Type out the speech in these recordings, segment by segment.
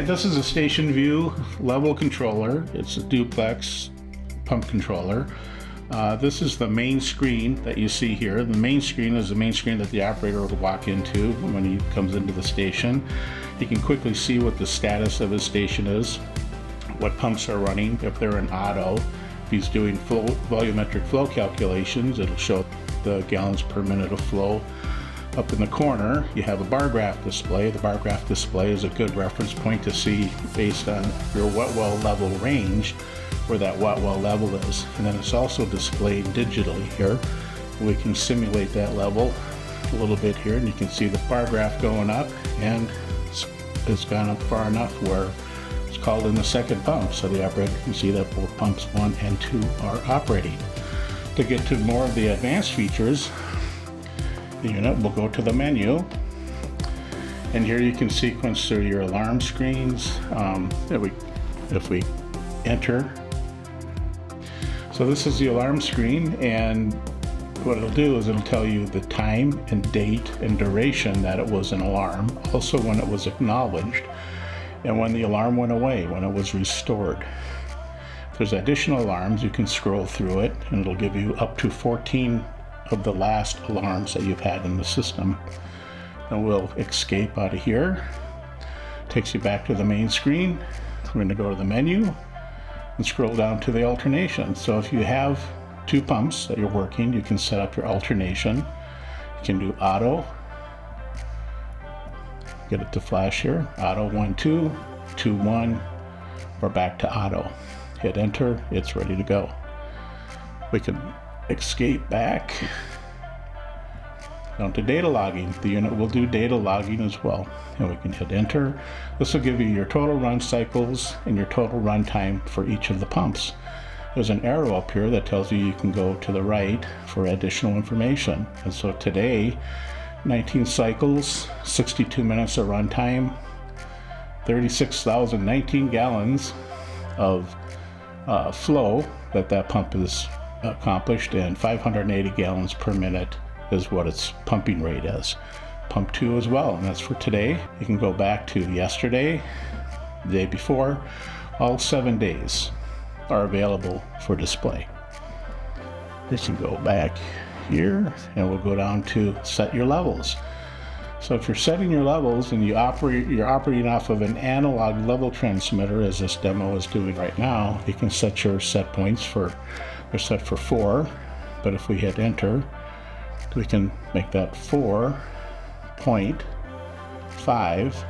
Okay, this is a station view level controller. It's a duplex pump controller. This is the main screen that you see here. The main screen is the main screen that the operator will walk into when he comes into the station. He can quickly see what the status of his station is, what pumps are running, if they're in auto. If he's doing volumetric flow calculations, it'll show the gallons per minute of flow. Up in the corner, you have a bar graph display. The bar graph display is a good reference point to see, based on your wet well level range, where that wet well level is. And then it's also displayed digitally here. We can simulate that level a little bit here, and you can see the bar graph going up, and it's gone up far enough where it's called in the second pump, so the operator can see that both pumps 1 and 2 are operating. To get to more of the advanced features, the unit will go to the menu, and here you can sequence through your alarm screens. If we enter, so this is the alarm screen, and what it'll do is it'll tell you the time and date and duration that it was an alarm, also when it was acknowledged, and when the alarm went away, when it was restored. If there's additional alarms, you can scroll through it, and it'll give you up to 14 of the last alarms that you've had in the system. And we'll escape out of here. Takes you back to the main screen. We're going to go to the menu and scroll down to the alternation. So if you have 2 pumps that you're working, you can set up your alternation. You can do auto. Get it to flash here. Auto 1 2, 2 1, or back to auto. Hit enter, it's ready to go. We can escape back down to data logging. The unit will do data logging as well, and we can hit enter. This will give you your total run cycles and your total run time for each of the pumps. There's an arrow up here that tells you can go to the right for additional information. And so today, 19 cycles, 62 minutes of run time, 36,019 gallons of flow that pump is accomplished, and 580 gallons per minute is what its pumping rate is. Pump 2 as well, and that's for today. You can go back to yesterday, the day before. All 7 days are available for display. You can go back here, and we'll go down to set your levels. So if you're setting your levels and you're operating off of an analog level transmitter, as this demo is doing right now, you can set your set points for, they're set for 4, but if we hit enter, we can make that 4.5,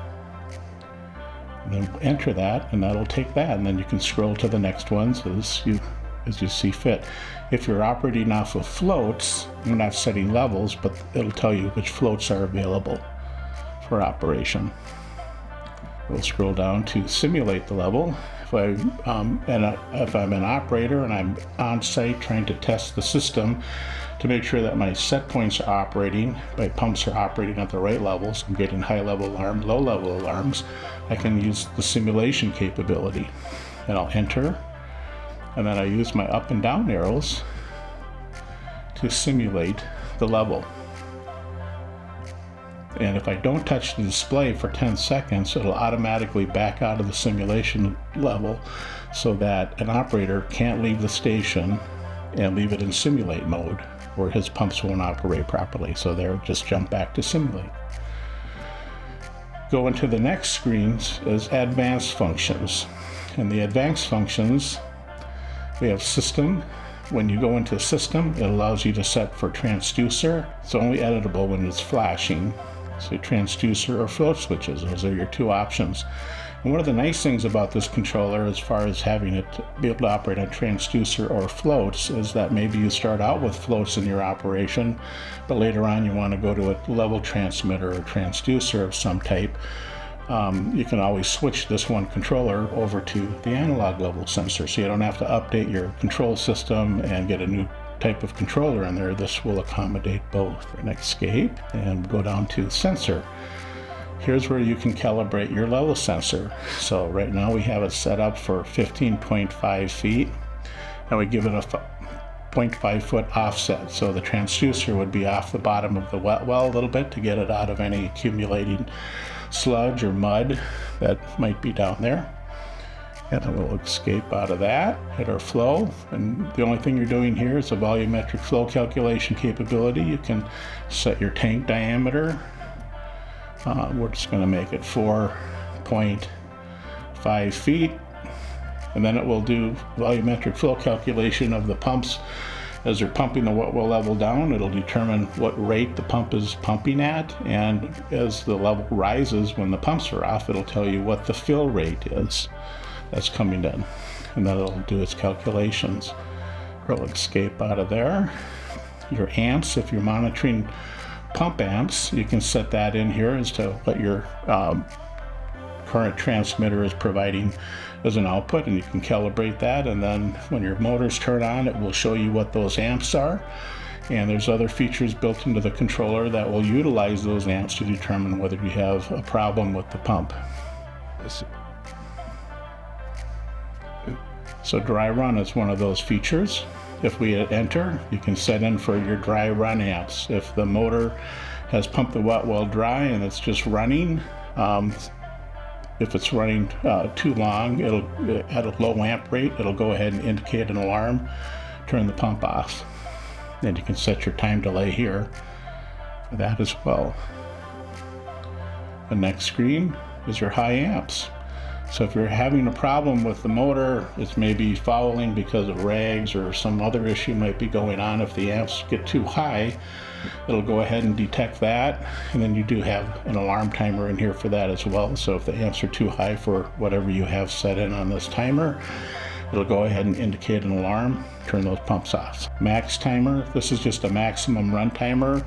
and then enter that, and that'll take that, and then you can scroll to the next ones as you see fit. If you're operating off of floats, you're not setting levels, but it'll tell you which floats are available for operation. We'll scroll down to simulate the level. If I'm an operator and I'm on site trying to test the system to make sure that my set points are operating, my pumps are operating at the right levels, I'm getting high level alarms, low level alarms, I can use the simulation capability. And I'll enter, and then I use my up and down arrows to simulate the level. And if I don't touch the display for 10 seconds, it'll automatically back out of the simulation level so that an operator can't leave the station and leave it in simulate mode, where his pumps won't operate properly. So they'll just jump back to simulate. Go into the next screens is advanced functions. And the advanced functions, we have system. When you go into system, it allows you to set for transducer. It's only editable when it's flashing. So transducer or float switches, those are your 2 options. And one of the nice things about this controller, as far as having it be able to operate on transducer or floats, is that maybe you start out with floats in your operation, but later on you want to go to a level transmitter or transducer of some type. You can always switch this one controller over to the analog level sensor, so you don't have to update your control system and get a new type of controller in there. This will accommodate both. And escape and go down to sensor. Here's where you can calibrate your level sensor. So right now we have it set up for 15.5 feet, and we give it 0.5 foot offset. So the transducer would be off the bottom of the wet well a little bit to get it out of any accumulating sludge or mud that might be down there. And it will escape out of that, hit our flow. And the only thing you're doing here is a volumetric flow calculation capability. You can set your tank diameter. We're just going to make it 4.5 feet. And then it will do volumetric flow calculation of the pumps as they're pumping the wet well level down. It'll determine what rate the pump is pumping at, and as the level rises when the pumps are off, it'll tell you what the fill rate is that's coming in, and then it'll do its calculations. It'll escape out of there. Your amps, if you're monitoring pump amps, you can set that in here as to what your current transmitter is providing as an output, and you can calibrate that, and then when your motors turn on, it will show you what those amps are. And there's other features built into the controller that will utilize those amps to determine whether you have a problem with the pump. So dry run is one of those features. If we hit enter, you can set in for your dry run amps. If the motor has pumped the wet well dry and it's just running, if it's running too long, it'll at a low amp rate, it'll go ahead and indicate an alarm, turn the pump off. And you can set your time delay here for that as well. The next screen is your high amps. So if you're having a problem with the motor, it's maybe fouling because of rags or some other issue might be going on. If the amps get too high, it'll go ahead and detect that, and then you do have an alarm timer in here for that as well. So if the amps are too high for whatever you have set in on this timer, it'll go ahead and indicate an alarm, turn those pumps off. Max timer, this is just a maximum run timer.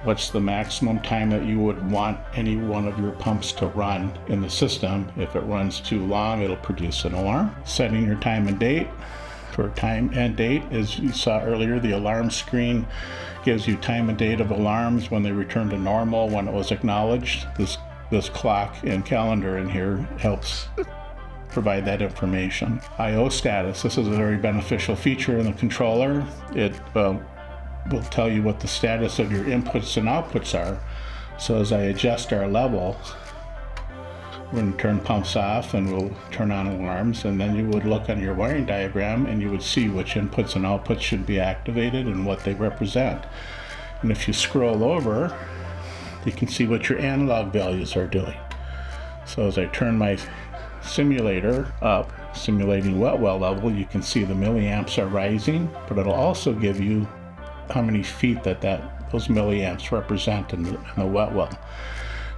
What's the maximum time that you would want any one of your pumps to run in the system? If it runs too long, it'll produce an alarm. Setting your time and date. For time and date, as you saw earlier, the alarm screen gives you time and date of alarms, when they return to normal, when it was acknowledged. This clock and calendar in here helps provide that information. I/O status, this is a very beneficial feature in the controller. It will tell you what the status of your inputs and outputs are. So as I adjust our level, we're going to turn pumps off and we'll turn on alarms, and then you would look on your wiring diagram and you would see which inputs and outputs should be activated and what they represent. And if you scroll over, you can see what your analog values are doing. So as I turn my simulator up, simulating wet well level, you can see the milliamps are rising, but it'll also give you how many feet those milliamps represent in the wet well.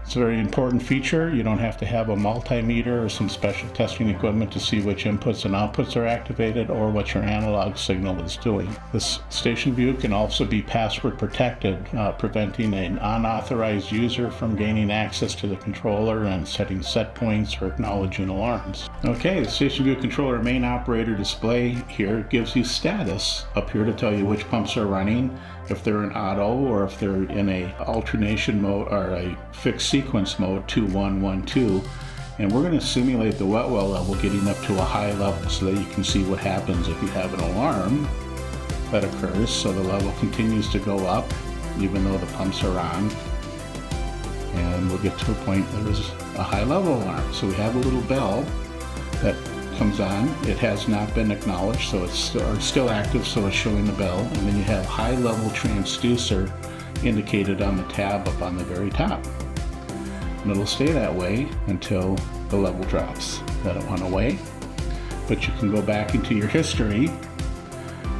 It's a very important feature. You don't have to have a multimeter or some special testing equipment to see which inputs and outputs are activated or what your analog signal is doing. This station view can also be password protected, preventing an unauthorized user from gaining access to the controller and setting set points or acknowledging alarms. Okay, the station view controller main operator display here gives you status up here to tell you which pumps are running, if they're in auto or if they're in a alternation mode or a fixed sequence mode, 2-1-1-2. And we're going to simulate the wet well level getting up to a high level so that you can see what happens if you have an alarm that occurs. So the level continues to go up even though the pumps are on, and we'll get to a point that there's a high level alarm. So we have a little bell that comes on. It has not been acknowledged, so it's still active, so it's showing the bell. And then you have high level transducer indicated on the tab up on the very top. And it'll stay that way until the level drops. Then it went away. But you can go back into your history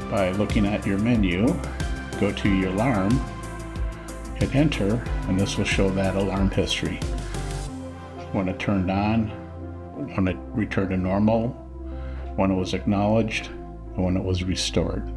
by looking at your menu, go to your alarm, hit enter, and this will show that alarm history. When it turned on, when it returned to normal, when it was acknowledged, and when it was restored.